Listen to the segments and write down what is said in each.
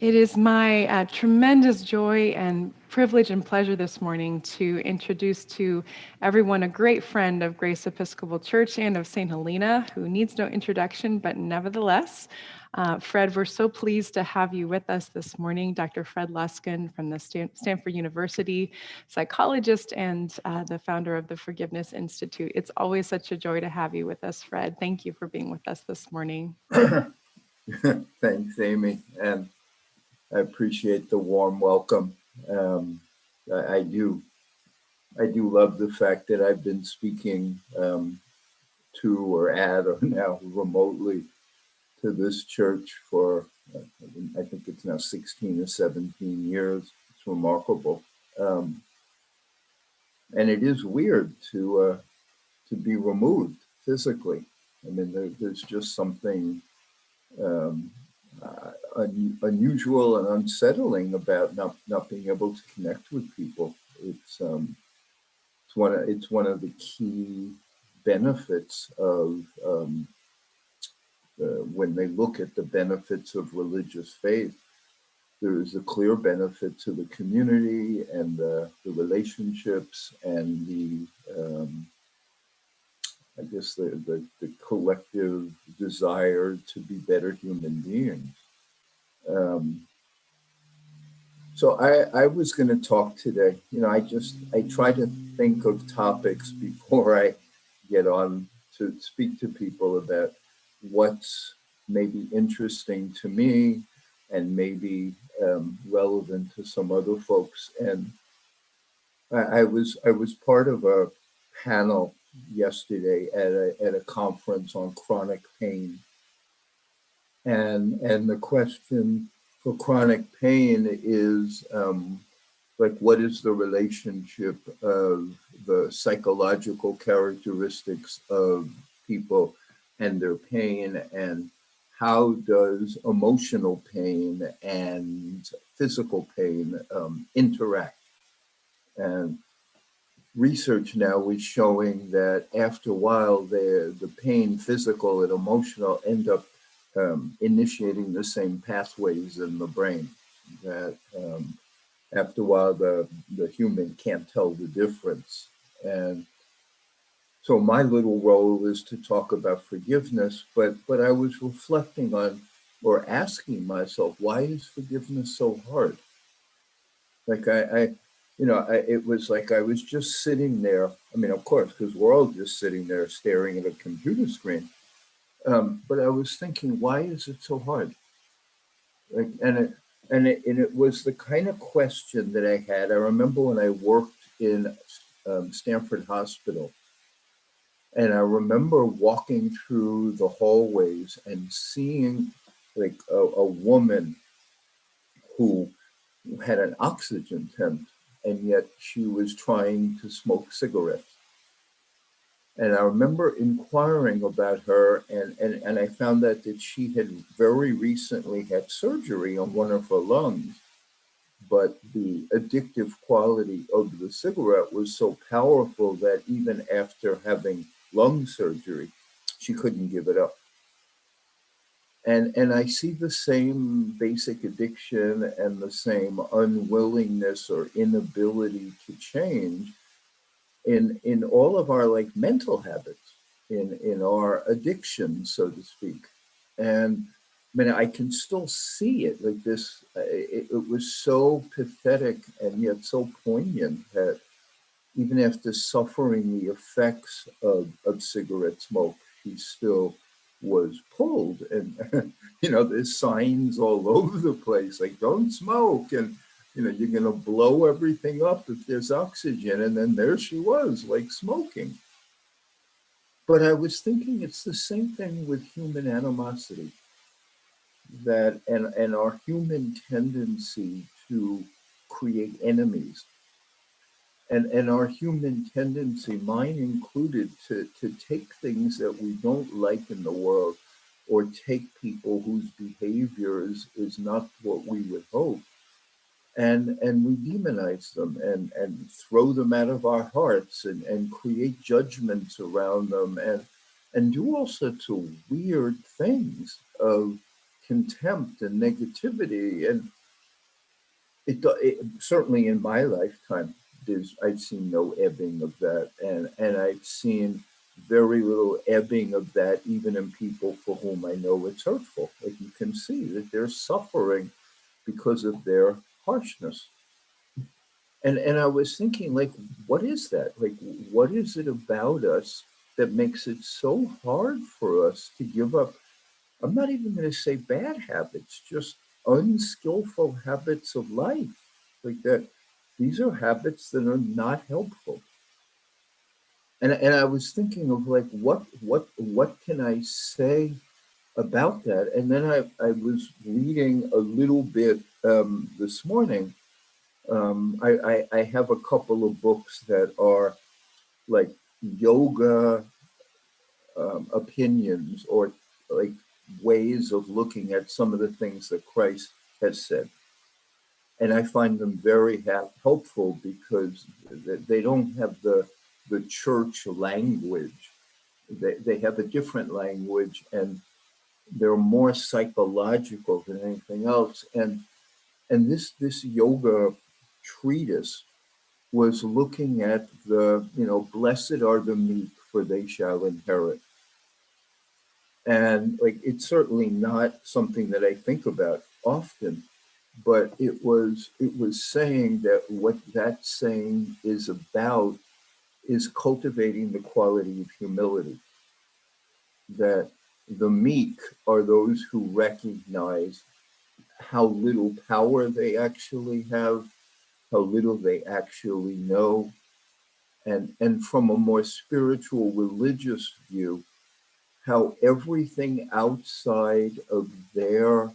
It is my tremendous joy and privilege and pleasure this morning to introduce to everyone a great friend of Grace Episcopal Church and of St. Helena, who needs no introduction, but nevertheless, Fred, we're so pleased to have you with us this morning. Dr. Fred Luskin from the Stanford University, psychologist and the founder of the Forgiveness Institute. It's always such a joy to have you with us, Fred. Thank you for being with us this morning. Thanks, Amy, and I appreciate the warm welcome. I do love the fact that I've been speaking to or at or now remotely to this church for I think it's now 16 or 17 years. It's remarkable, and it is weird to be removed physically. I mean, there's just something unusual and unsettling about not being able to connect with people. It's one of the key benefits of when they look at the benefits of religious faith. There is a clear benefit to the community and the relationships and I guess the collective desire to be better human beings. So I was going to talk today. I try to think of topics before I get on to speak to people about what's maybe interesting to me and maybe relevant to some other folks. And I was part of a panel yesterday at a conference on chronic pain, and the question for chronic pain is what is the relationship of the psychological characteristics of people and their pain, and how does emotional pain and physical pain interact? And research now is showing that after a while, the pain, physical and emotional, end up initiating the same pathways in the brain. That after a while, the human can't tell the difference. And so my little role is to talk about forgiveness, but I was reflecting on or asking myself, why is forgiveness so hard? Like it was like I was just sitting there. I mean, of course, because we're all just sitting there staring at a computer screen. But I was thinking, why is it so hard? Like, it was the kind of question that I had. I remember when I worked in Stanford Hospital, and I remember walking through the hallways and seeing like a woman who had an oxygen tent, and yet she was trying to smoke cigarettes. And I remember inquiring about her, and I found out that she had very recently had surgery on one of her lungs, but the addictive quality of the cigarette was so powerful that even after having lung surgery, she couldn't give it up. And I see the same basic addiction and the same unwillingness or inability to change in all of our like mental habits, in our addictions, so to speak. And I mean, I can still see it like this. It was so pathetic and yet so poignant that even after suffering the effects of cigarette smoke, he still was pulled. And, there's signs all over the place, like don't smoke. And, you're going to blow everything up if there's oxygen. And then there she was, like smoking. But I was thinking it's the same thing with human animosity, that and our human tendency to create enemies. And our human tendency, mine included, to take things that we don't like in the world, or take people whose behavior is not what we would hope, and we demonize them and throw them out of our hearts and create judgments around them and do all sorts of weird things of contempt and negativity. And it certainly in my lifetime, I've seen no ebbing of that, and I've seen very little ebbing of that even in people for whom I know it's hurtful. Like you can see that they're suffering because of their harshness. And I was thinking, like, what is that? Like, what is it about us that makes it so hard for us to give up? I'm not even going to say bad habits, just unskillful habits of life. Like that, these are habits that are not helpful. And I was thinking of like what can I say about that? And then I was reading a little bit this morning. I have a couple of books that are like yoga opinions or like ways of looking at some of the things that Christ has said. And I find them very helpful because they don't have the church language. They have a different language and they're more psychological than anything else. And this yoga treatise was looking at blessed are the meek, for they shall inherit. And like it's certainly not something that I think about often, but it was saying that what that saying is about is cultivating the quality of humility. That the meek are those who recognize how little power they actually have, how little they actually know, and from a more spiritual religious view, how everything outside of their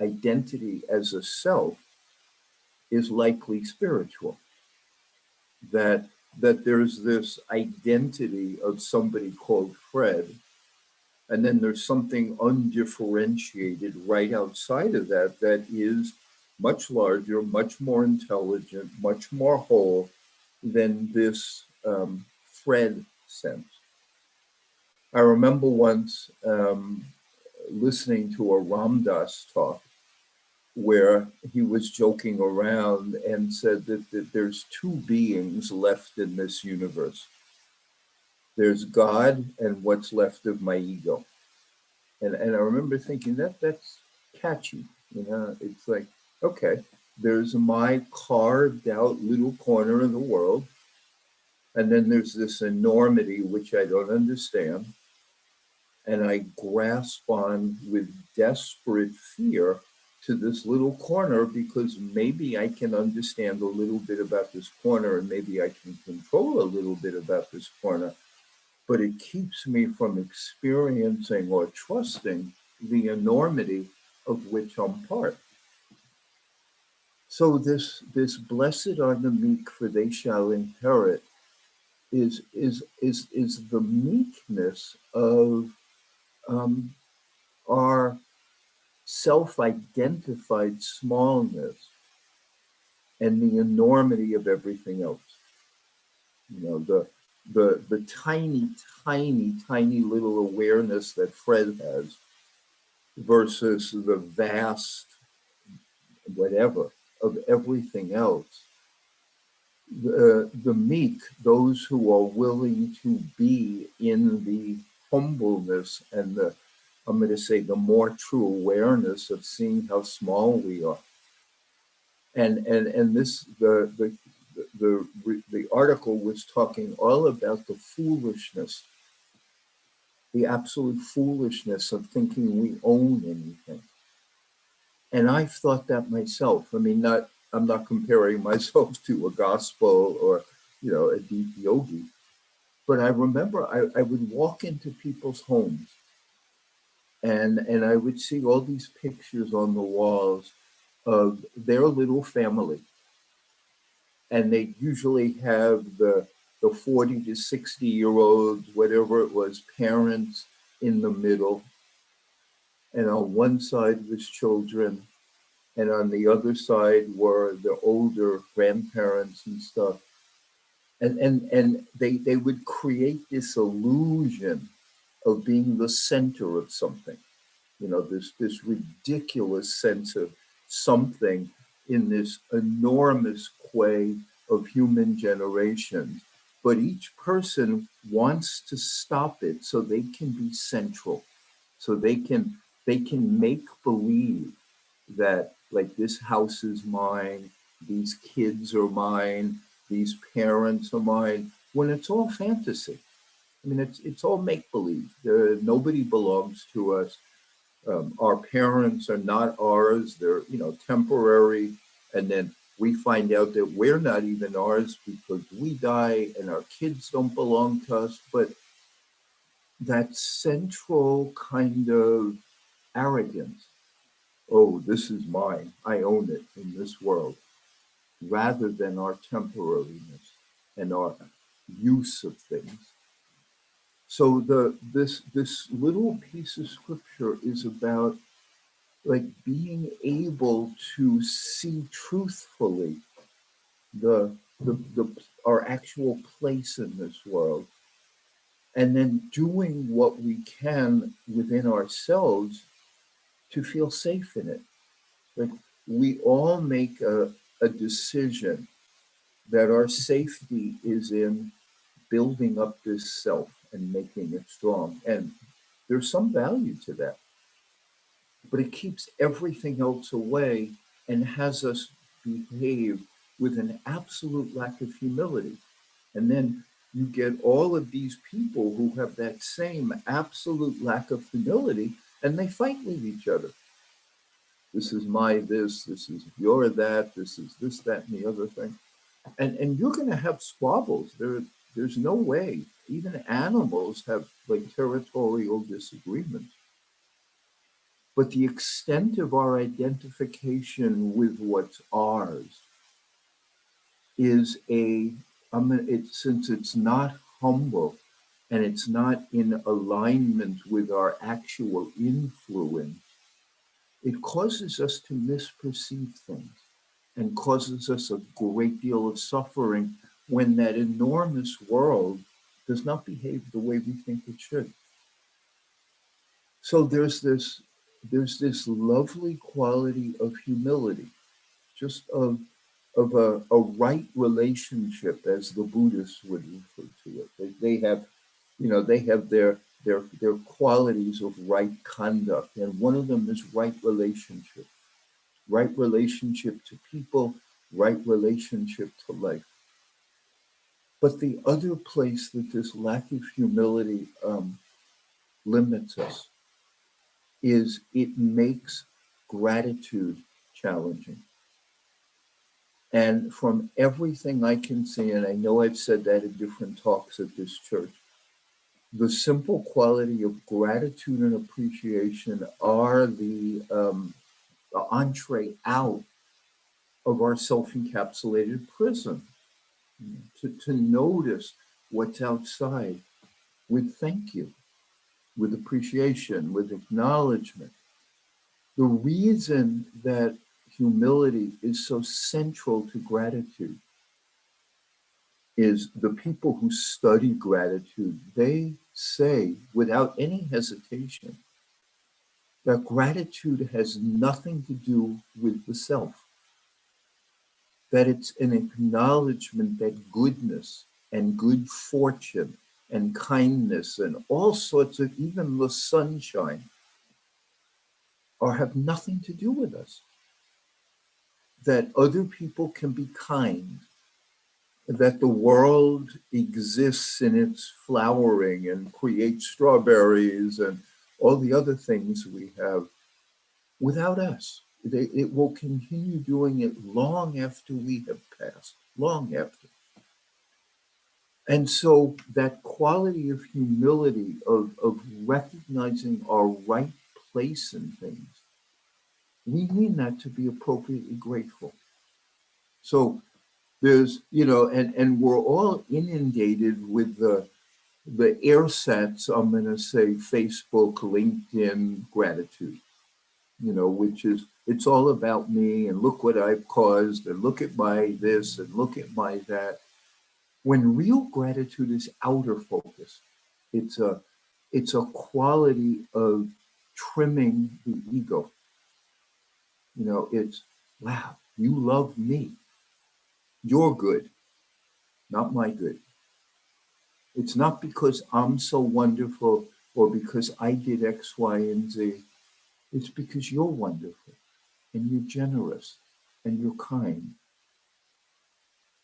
identity as a self is likely spiritual. That there's this identity of somebody called Fred, and then there's something undifferentiated right outside of that that is much larger, much more intelligent, much more whole than this Fred sense. I remember once listening to a Ram Dass talk where he was joking around and said that there's two beings left in this universe. There's God and what's left of my ego. And I remember thinking that's catchy. It's like, okay, there's my carved out little corner of the world. And then there's this enormity, which I don't understand. And I grasp on with desperate fear to this little corner because maybe I can understand a little bit about this corner and maybe I can control a little bit about this corner, but it keeps me from experiencing or trusting the enormity of which I'm part. So this blessed are the meek, for they shall inherit is the meekness of our self-identified smallness and the enormity of everything else. The tiny, tiny, tiny little awareness that Fred has versus the vast whatever of everything else. The meek, those who are willing to be in the humbleness and I'm going to say, the more true awareness of seeing how small we are. And this the article was talking all about the foolishness, the absolute foolishness of thinking we own anything. And I've thought that myself. I mean, I'm not comparing myself to a gospel or a deep yogi, but I remember I would walk into people's homes and I would see all these pictures on the walls of their little family. And they usually have the 40 to 60-year-olds, whatever it was, parents in the middle. And on one side was children, and on the other side were the older grandparents and stuff. And they would create this illusion of being the center of something. this ridiculous sense of something in this enormous quay of human generations. But each person wants to stop it so they can be central, so they can make believe that, like, this house is mine, these kids are mine, these parents are mine, when it's all fantasy. I mean, it's all make believe. Nobody belongs to us. Our parents are not ours. They're, temporary. And then we find out that we're not even ours because we die and our kids don't belong to us. But that central kind of arrogance, oh, this is mine, I own it in this world, rather than our temporariness and our use of things. So this little piece of scripture is about, like, being able to see truthfully the our actual place in this world, and then doing what we can within ourselves to feel safe in it. Like, we all make a decision that our safety is in building up this self and making it strong. And there's some value to that, but it keeps everything else away and has us behave with an absolute lack of humility. And then you get all of these people who have that same absolute lack of humility, and they fight with each other. This is my this is your that, this is this, that, and the other thing. And you're going to have squabbles. There's no way. Even animals have, like, territorial disagreements. But the extent of our identification with what's ours is since it's not humble and it's not in alignment with our actual influence, it causes us to misperceive things and causes us a great deal of suffering when that enormous world does not behave the way we think it should. So there's this lovely quality of humility, just of a right relationship, as the Buddhists would refer to it. They have their qualities of right conduct, and one of them is right relationship to people, right relationship to life. But the other place that this lack of humility limits us is it makes gratitude challenging. And from everything I can see, and I know I've said that in different talks at this church, the simple quality of gratitude and appreciation are the entree out of our self-encapsulated prison. To notice what's outside with thank you, with appreciation, with acknowledgement. The reason that humility is so central to gratitude is the people who study gratitude, they say without any hesitation that gratitude has nothing to do with the self, that it's an acknowledgement that goodness and good fortune and kindness and all sorts of, even the sunshine, or have nothing to do with us. That other people can be kind, that the world exists in its flowering and creates strawberries and all the other things we have without us. It will continue doing it long after we have passed, long after. And so that quality of humility, of recognizing our right place in things, we need that to be appropriately grateful. So there's, and we're all inundated with the airsets, I'm going to say Facebook, LinkedIn gratitude, which is, it's all about me and look what I've caused and look at my this and look at my that. When real gratitude is outer focus, it's a quality of trimming the ego. It's, wow, you love me. You're good, not my good. It's not because I'm so wonderful or because I did X, Y, and Z. It's because you're wonderful and you're generous and you're kind.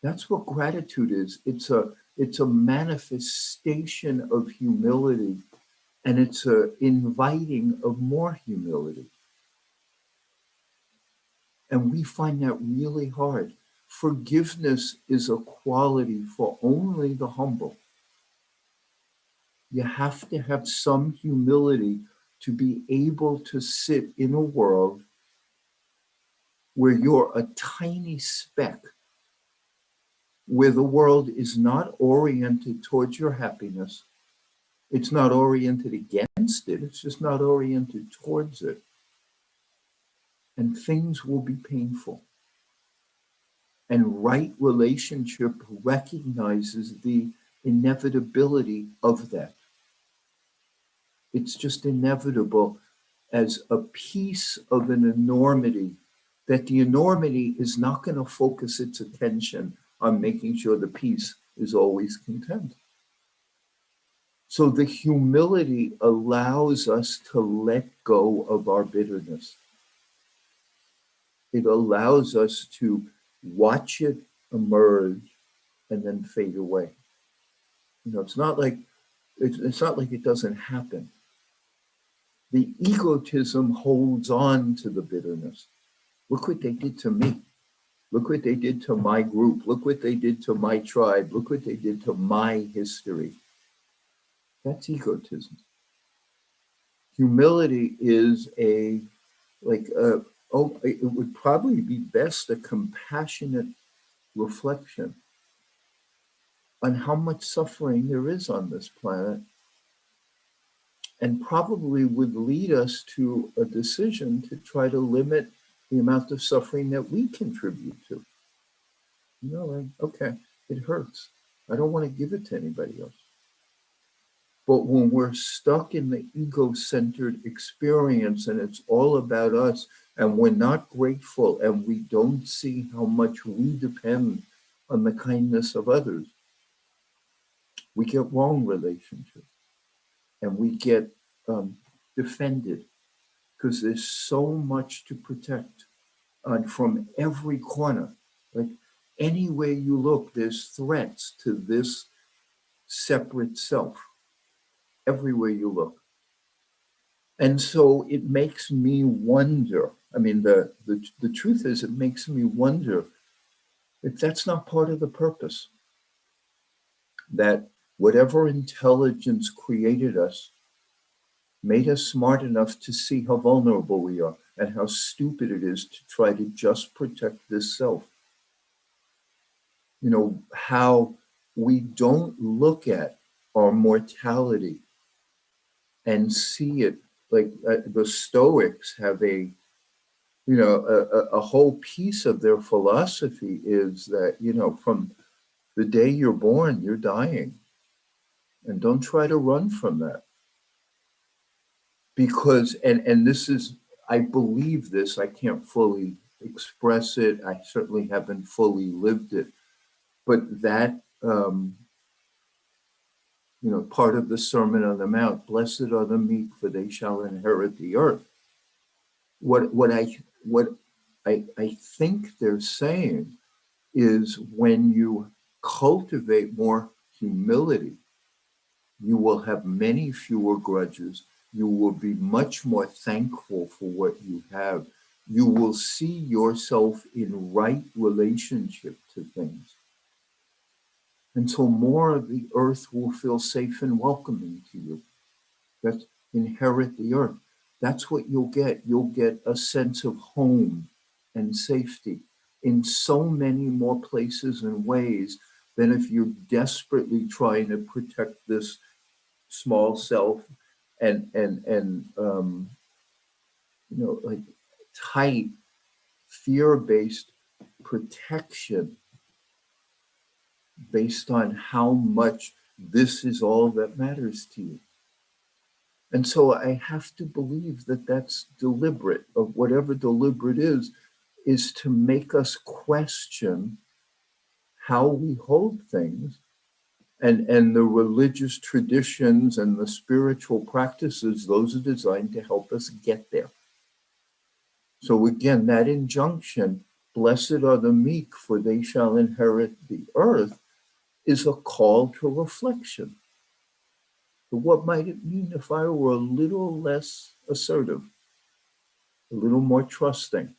That's what gratitude is. It's a manifestation of humility, and it's a inviting of more humility. And we find that really hard. Forgiveness is a quality for only the humble. You have to have some humility to be able to sit in a world where you're a tiny speck, where the world is not oriented towards your happiness. It's not oriented against it. It's just not oriented towards it. And things will be painful. And right relationship recognizes the inevitability of that. It's just inevitable as a piece of an enormity, that the enormity is not going to focus its attention on making sure the piece is always content. So the humility allows us to let go of our bitterness. It allows us to watch it emerge and then fade away. It's not like it doesn't happen. The egotism holds on to the bitterness. Look what they did to me. Look what they did to my group. Look what they did to my tribe. Look what they did to my history. That's egotism. Humility is it would probably be best a compassionate reflection on how much suffering there is on this planet, and probably would lead us to a decision to try to limit the amount of suffering that we contribute to. Okay, it hurts. I don't want to give it to anybody else. But when we're stuck in the ego-centered experience and it's all about us, and we're not grateful and we don't see how much we depend on the kindness of others, we get wrong relationships and we get defended because there's so much to protect from every corner. Like anywhere you look, there's threats to this separate self everywhere you look. And so it makes me wonder. I mean, the truth is, it makes me wonder if that's not part of the purpose. That whatever intelligence created us made us smart enough to see how vulnerable we are and how stupid it is to try to just protect this self. How we don't look at our mortality and see it like the Stoics have a whole piece of their philosophy is that, from the day you're born, you're dying. And don't try to run from that. Because, and this is, I believe this, I can't fully express it. I certainly haven't fully lived it. But that, part of the Sermon on the Mount, blessed are the meek, for they shall inherit the earth. What I think they're saying is when you cultivate more humility, you will have many fewer grudges. You will be much more thankful for what you have. You will see yourself in right relationship to things. And so more of the earth will feel safe and welcoming to you. That's inherit the earth. That's what you'll get. You'll get a sense of home and safety in so many more places and ways than if you're desperately trying to protect this small self and like tight fear-based protection based on how much this is all that matters to you. And so I have to believe that that's deliberate, of whatever deliberate is to make us question how we hold things, and the religious traditions and the spiritual practices, those are designed to help us get there. So again, that injunction, blessed are the meek, for they shall inherit the earth, is a call to reflection. What might it mean if I were a little less assertive, a little more trusting,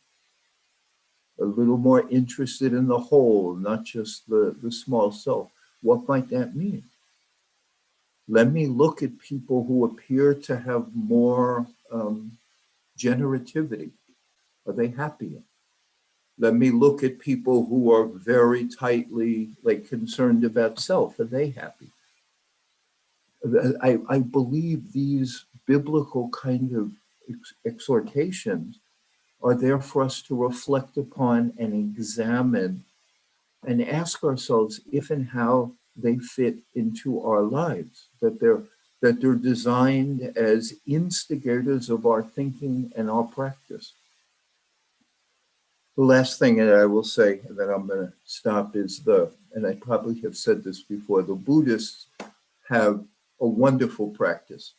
a little more interested in the whole, not just the small self? What might that mean? Let me look at people who appear to have more generativity. Are they happier? Let me look at people who are very tightly concerned about self. Are they happy? I believe these biblical kind of exhortations are there for us to reflect upon and examine and ask ourselves if and how they fit into our lives, that they're designed as instigators of our thinking and our practice. The last thing that I will say, and then I'm going to stop, is and I probably have said this before, the Buddhists have a wonderful practice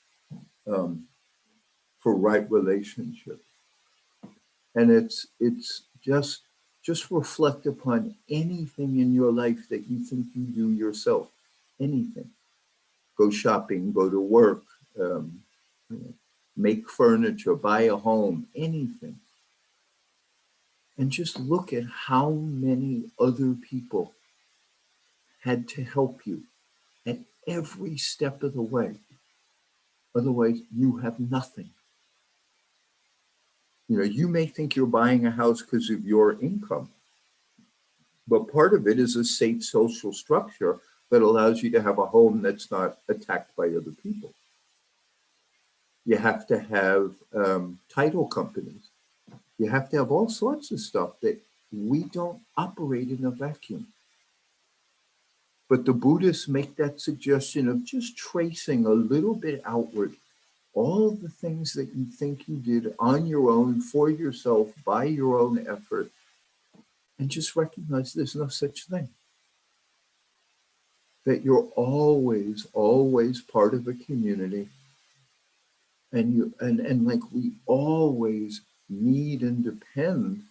for right relationship. And it's just reflect upon anything in your life that you think you do yourself. Anything. Go shopping, go to work, make furniture, buy a home, anything. And just look at how many other people had to help you at every step of the way. Otherwise, you have nothing. You may think you're buying a house because of your income, but part of it is a safe social structure that allows you to have a home that's not attacked by other people. You have to have title companies. You have to have all sorts of stuff that we don't operate in a vacuum. But the Buddhists make that suggestion of just tracing a little bit outward all the things that you think you did on your own, for yourself, by your own effort, and just recognize there's no such thing. That you're always, always part of a community, and like we always need and depend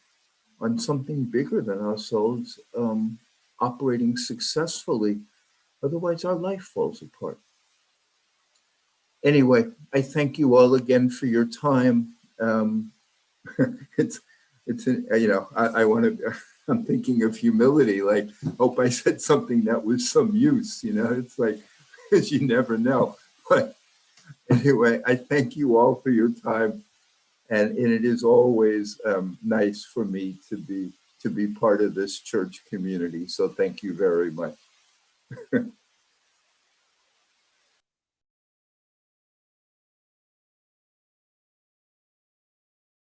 on something bigger than ourselves operating successfully. Otherwise, our life falls apart. Anyway, I thank you all again for your time. it's I want to. I'm thinking of humility. Like, hope I said something that was some use. It's like, because you never know. But anyway, I thank you all for your time, and it is always nice for me to be part of this church community. So thank you very much.